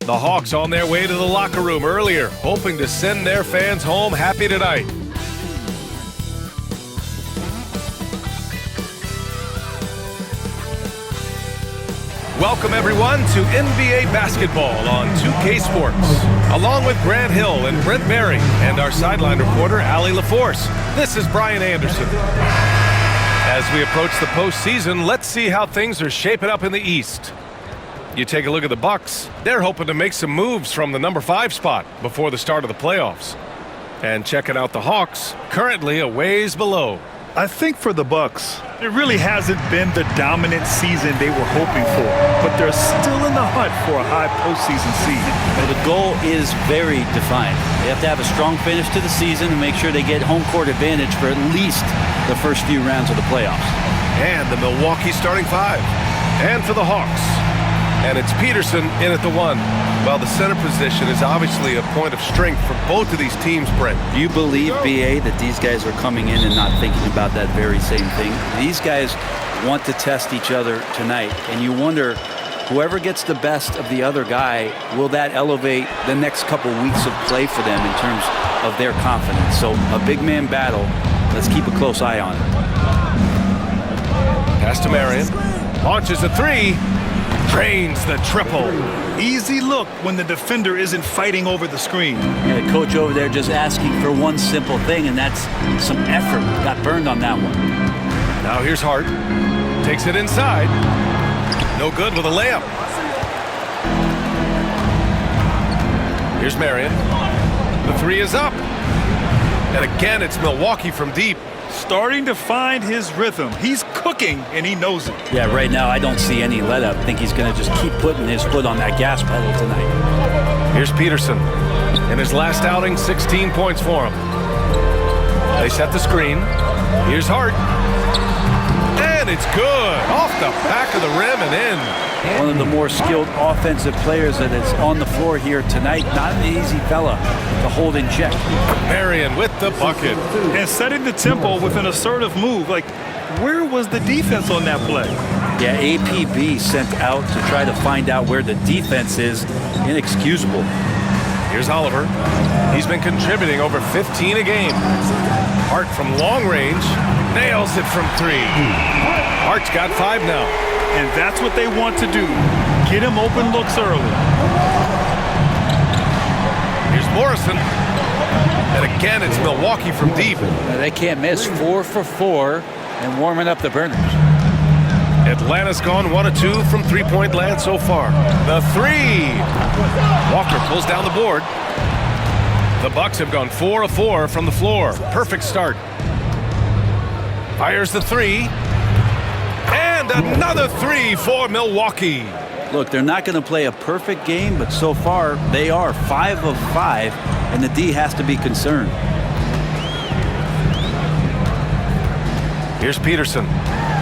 The Hawks on their way to the locker room earlier, hoping to send their fans home happy tonight. Welcome everyone to NBA basketball on 2K Sports. Along with Grant Hill and Brent Berry and our sideline reporter, Allie LaForce, this is Brian Anderson. As we approach the postseason, let's see how things are shaping up in the East. You take a look at the Bucks. They're hoping to make some moves from the number 5 spot before the start of the playoffs. And checking out the Hawks, currently a ways below. I think for the Bucks, it really hasn't been the dominant season they were hoping for, but they're still in the hunt for a high postseason seed. Well, the goal is very defined. They have to have a strong finish to the season and make sure they get home court advantage for at least the first few rounds of the playoffs. And the Milwaukee starting 5. And for the Hawks. And it's Peterson in at the 1. Well, the center position is obviously a point of strength for both of these teams, Brent. Do you believe, B.A., that these guys are coming in and not thinking about that very same thing? These guys want to test each other tonight, and you wonder, whoever gets the best of the other guy, will that elevate the next couple weeks of play for them in terms of their confidence? So a big man battle. Let's keep a close eye on it. Pass to Marion. Launches a 3. Drains the triple. Easy look when the defender isn't fighting over the screen. Yeah, the coach over there just asking for one simple thing, and that's some effort. Got burned on that one. Now here's Hart. Takes it inside. No good with a layup. Here's Marion. The 3 is up. And again, it's Milwaukee from deep. Starting to find his rhythm. He's cooking, and he knows it. Yeah, right now I don't see any let-up. I think he's going to just keep putting his foot on that gas pedal tonight. Here's Peterson. In his last outing, 16 points for him. They set the screen. Here's Hart. And it's good. Off the back of the rim and in. One of the more skilled offensive players that is on the floor here tonight. Not an easy fella to hold in check. Marion with the bucket. And setting the tempo with an assertive move. Like, where was the defense on that play? Yeah, APB sent out to try to find out where the defense is. Inexcusable. Here's Oliver. He's been contributing over 15 a game. Hart from long range nails it from 3. Hart's got 5 now. And that's what they want to do. Get him open looks early. Here's Morrison. And again, it's Milwaukee from deep. They can't miss. 4 for 4 and warming up the burners. Atlanta's gone 1 of 2 from three-point land so far. The 3. Walker pulls down the board. The Bucks have gone 4 of 4 from the floor. Perfect start. Fires the 3. And another 3 for Milwaukee. Look, they're not going to play a perfect game, but so far they are 5 of 5, and the D has to be concerned. Here's Peterson,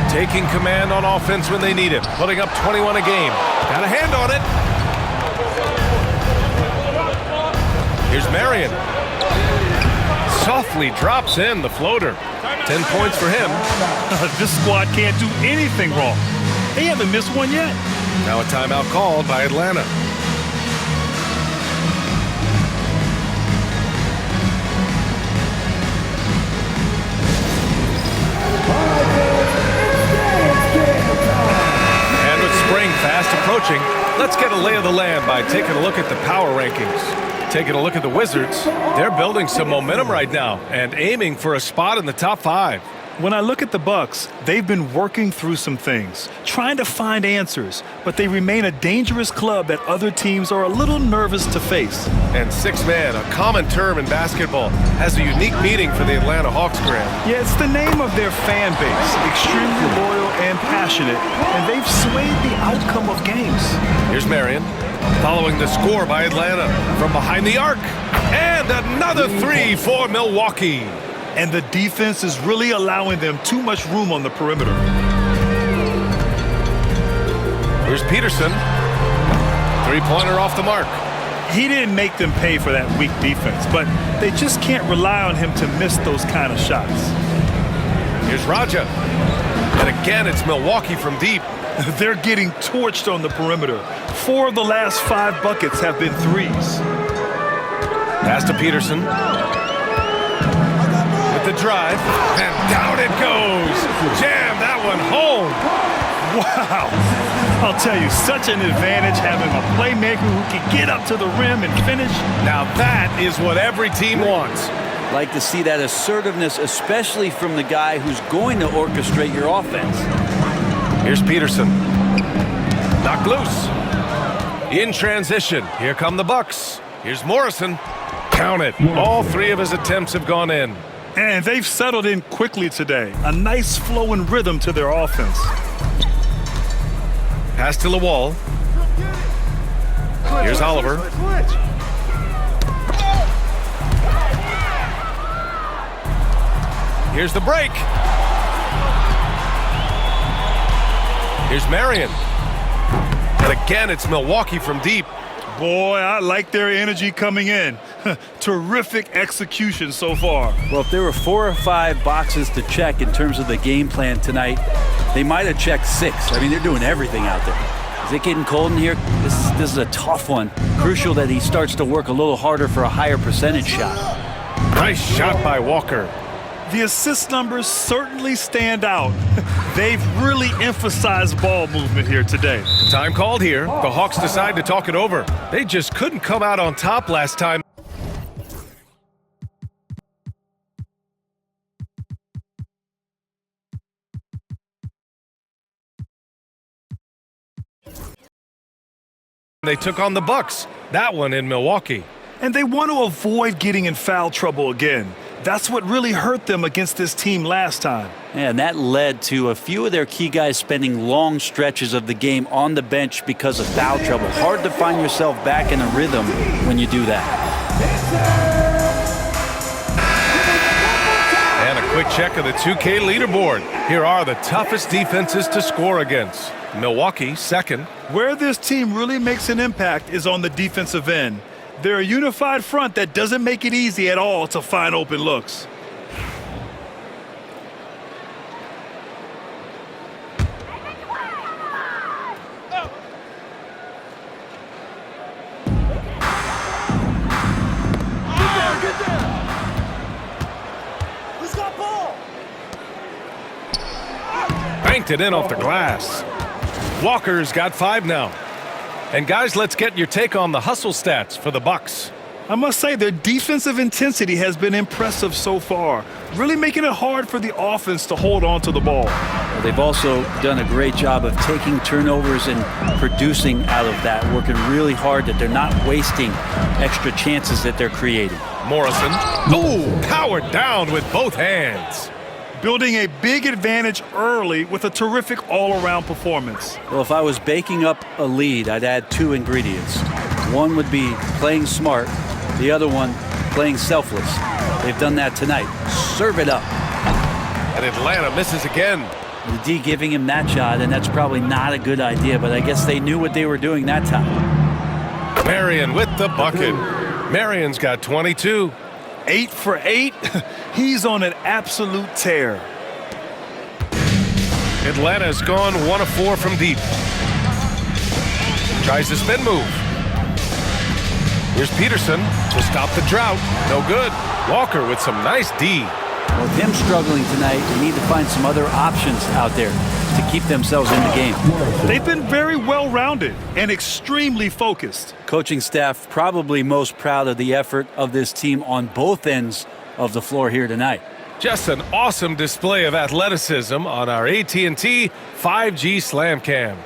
taking command on offense when they need it, putting up 21 a game. Got a hand on it. Here's Marion. Softly drops in the floater. 10 points for him. This squad can't do anything wrong. They haven't missed one yet. Now a timeout called by Atlanta. And with spring fast approaching, let's get a lay of the land by taking a look at the power rankings. Taking a look at the Wizards, they're building some momentum right now and aiming for a spot in the top 5. When I look at the Bucks, they've been working through some things, trying to find answers, but they remain a dangerous club that other teams are a little nervous to face. And 6-man, a common term in basketball, has a unique meaning for the Atlanta Hawks, Grant. Yeah, it's the name of their fan base, extremely loyal and passionate, and they've swayed the outcome of games. Here's Marion, following the score by Atlanta from behind the arc. And another 3 for Milwaukee. And the defense is really allowing them too much room on the perimeter. Here's Peterson. 3-pointer off the mark. He didn't make them pay for that weak defense, but they just can't rely on him to miss those kind of shots. Here's Raja. And again, it's Milwaukee from deep. They're getting torched on the perimeter. 4 of the last 5 buckets have been threes. Pass to Peterson. With the drive, and down it goes. Jam that one home. Wow. I'll tell you, such an advantage having a playmaker who can get up to the rim and finish. Now that is what every team wants. Like to see that assertiveness, especially from the guy who's going to orchestrate your offense. Here's Peterson. Knocked loose. In transition, here come the Bucks. Here's Morrison. Count it. All 3 of his attempts have gone in. And they've settled in quickly today. A nice flow and rhythm to their offense. Pass to Lawal. Here's Oliver. Here's the break. Here's Marion. And again, it's Milwaukee from deep. Boy, I like their energy coming in. Terrific execution so far. Well, if there were 4 or 5 boxes to check in terms of the game plan tonight, they might have checked 6. I mean, they're doing everything out there. Is it getting cold in here? This is a tough one. Crucial that he starts to work a little harder for a higher percentage shot. Nice shot by Walker. The assist numbers certainly stand out. They've really emphasized ball movement here today. Time called here. The Hawks decide to talk it over. They just couldn't come out on top last time. They took on the Bucks. That one in Milwaukee. And they want to avoid getting in foul trouble again. That's what really hurt them against this team last time. And that led to a few of their key guys spending long stretches of the game on the bench because of foul trouble. Hard to find yourself back in a rhythm when you do that. And a quick check of the 2K leaderboard. Here are the toughest defenses to score against. Milwaukee, second. Where this team really makes an impact is on the defensive end. They're a unified front that doesn't make it easy at all to find open looks. Banked it in off the glass. Walker's got 5 now. And guys, let's get your take on the hustle stats for the Bucks. I must say their defensive intensity has been impressive so far, really making it hard for the offense to hold on to the ball. Well, they've also done a great job of taking turnovers and producing out of that, working really hard that they're not wasting extra chances that they're creating. Morrison, powered down with both hands. Building a big advantage early with a terrific all-around performance. Well, if I was baking up a lead, I'd add 2 ingredients. One would be playing smart. The other one, playing selfless. They've done that tonight. Serve it up. And Atlanta misses again. The D giving him that shot, and that's probably not a good idea, but I guess they knew what they were doing that time. Marion with the bucket. Marion's got 22. 8 for 8. He's on an absolute tear. Atlanta's gone 1 of 4 from deep. Tries the spin move. Here's Peterson to stop the drought. No good. Walker with some nice D. Well, with him struggling tonight, they need to find some other options out there to keep themselves in the game. They've been very well-rounded and extremely focused. Coaching staff probably most proud of the effort of this team on both ends of the floor here tonight. Just an awesome display of athleticism on our AT&T 5G Slam Cam.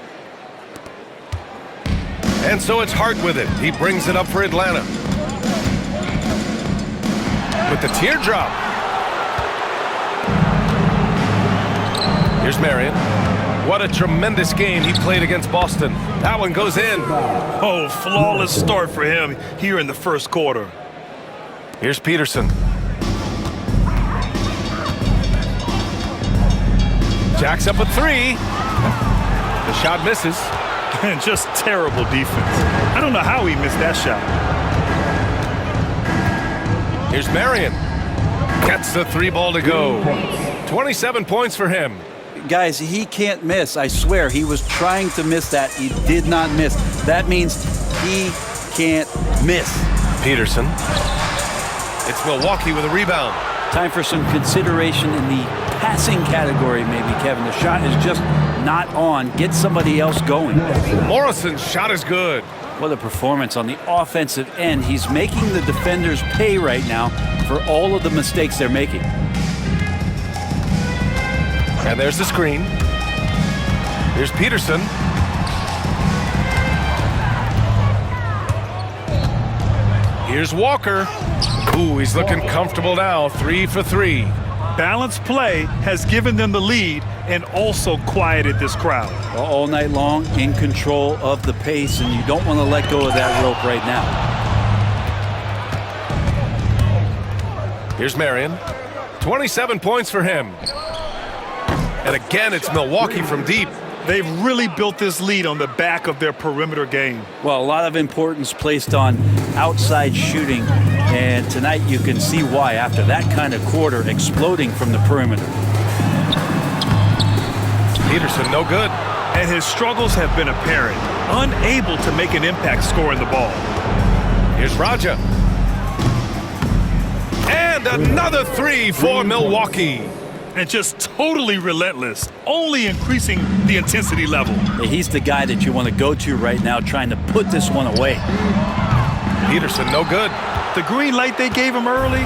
And so it's Hart with it. He brings it up for Atlanta. With the teardrop. Here's Marion. What a tremendous game he played against Boston. That one goes in. Oh, flawless start for him here in the first quarter. Here's Peterson. Jacks up a 3. The shot misses. And just terrible defense. I don't know how he missed that shot. Here's Marion. Gets the 3 ball to go. 27 points for him. Guys, he can't miss. I swear, he was trying to miss that. He did not miss. That means he can't miss. Peterson. It's Milwaukee with a rebound. Time for some consideration in the passing category, maybe, Kevin. The shot is just not on. Get somebody else going. Morrison's shot is good. What a performance on the offensive end. He's making the defenders pay right now for all of the mistakes they're making. And there's the screen. Here's Peterson. Here's Walker. Ooh, he's looking comfortable now. 3 for 3. Balanced play has given them the lead and also quieted this crowd. All night long, in control of the pace, and you don't want to let go of that rope right now. Here's Marion. 27 points for him. And again, it's Milwaukee from deep. They've really built this lead on the back of their perimeter game. Well, a lot of importance placed on outside shooting, and tonight you can see why after that kind of quarter exploding from the perimeter. Peterson, no good. And his struggles have been apparent, unable to make an impact scoring the ball. Here's Raja. And another 3 for Milwaukee. And just totally relentless, only increasing the intensity level. He's the guy that you want to go to right now, trying to put this one away. Peterson, no good. The green light they gave him early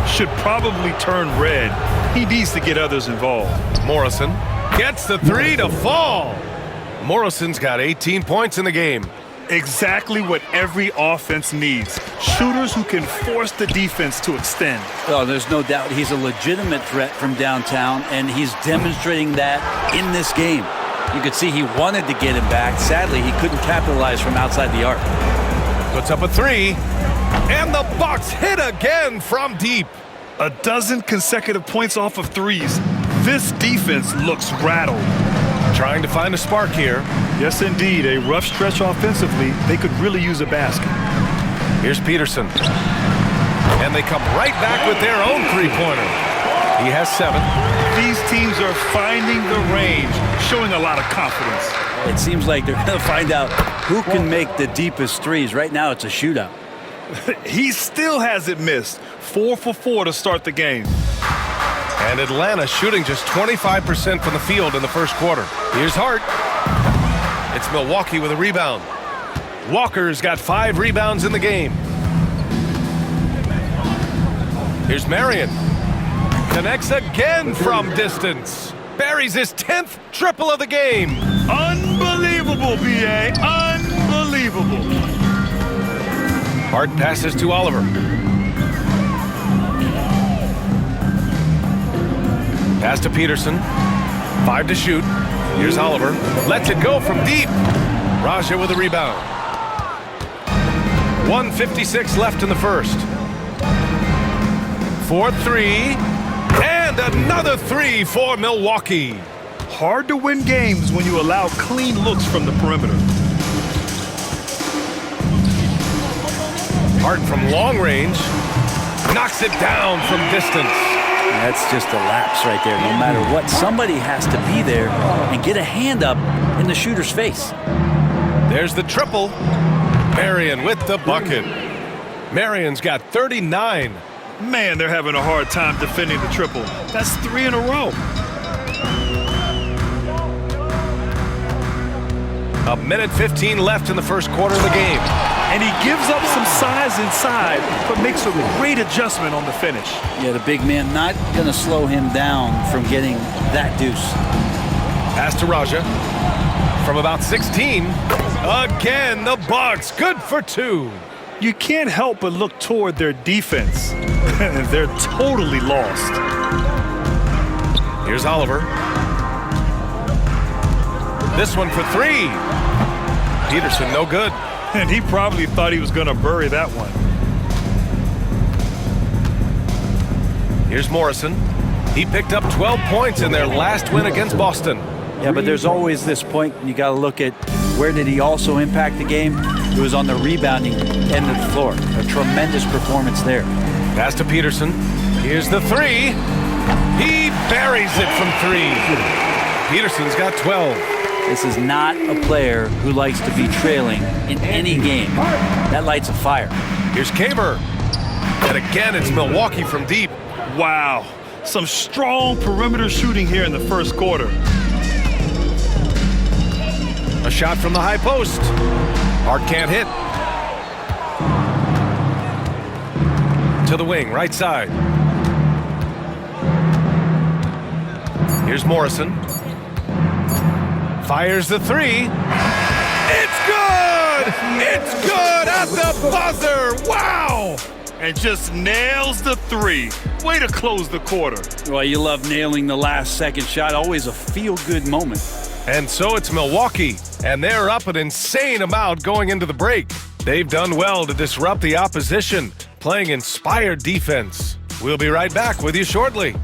should probably turn red. He needs to get others involved. Morrison gets the 3 to fall. Morrison's got 18 points in the game. Exactly what every offense needs. Shooters who can force the defense to extend. Oh, there's no doubt he's a legitimate threat from downtown, and he's demonstrating that in this game. You could see he wanted to get him back. Sadly, he couldn't capitalize from outside the arc. Puts up a 3, and the Bucks hit again from deep. A dozen consecutive points off of threes. This defense looks rattled. Trying to find a spark here. Yes, indeed. A rough stretch offensively. They could really use a basket. Here's Peterson. And they come right back with their own three-pointer. He has 7. These teams are finding the range, showing a lot of confidence. It seems like they're going to find out who can make the deepest threes. Right now, it's a shootout. He still hasn't missed. 4 for 4 to start the game. And Atlanta shooting just 25% from the field in the first quarter. Here's Hart. It's Milwaukee with a rebound. Walker's got 5 rebounds in the game. Here's Marion. Connects again from distance. Buries his 10th triple of the game. Unbelievable, B.A. Unbelievable. Hart passes to Oliver. Pass to Peterson. 5 to shoot. Here's Oliver. Lets it go from deep. Raja with a rebound. 1:56 left in the first. 4-3. And another 3 for Milwaukee. Hard to win games when you allow clean looks from the perimeter. Hart from long range. Knocks it down from distance. That's just a lapse right there. No matter what, somebody has to be there and get a hand up in the shooter's face. There's the triple. Marion with the bucket. Marion's got 39. Man, they're having a hard time defending the triple. That's 3 in a row. A minute 15 left in the first quarter of the game. And he gives up some size inside, but makes a great adjustment on the finish. Yeah, the big man not going to slow him down from getting that deuce. Pass to Raja. From about 16. Again, the Bucks. Good for 2. You can't help but look toward their defense. They're totally lost. Here's Oliver. This one for 3. Peterson, no good. And he probably thought he was going to bury that one. Here's Morrison. He picked up 12 points in their last win against Boston. Yeah, but there's always this point you got to look at where did he also impact the game? It was on the rebounding end of the floor. A tremendous performance there. Pass to Peterson. Here's the 3. He buries it from 3. Peterson's got 12. This is not a player who likes to be trailing in any game. That lights a fire. Here's Kaber. And again, it's Milwaukee from deep. Wow, some strong perimeter shooting here in the first quarter. A shot from the high post. Hart can't hit. To the wing, right side. Here's Morrison. Fires the three. It's good! It's good at the buzzer! Wow! And just nails the three. Way to close the quarter. Well, you love nailing the last second shot. Always a feel-good moment. And so it's Milwaukee, and they're up an insane amount going into the break. They've done well to disrupt the opposition, playing inspired defense. We'll be right back with you shortly.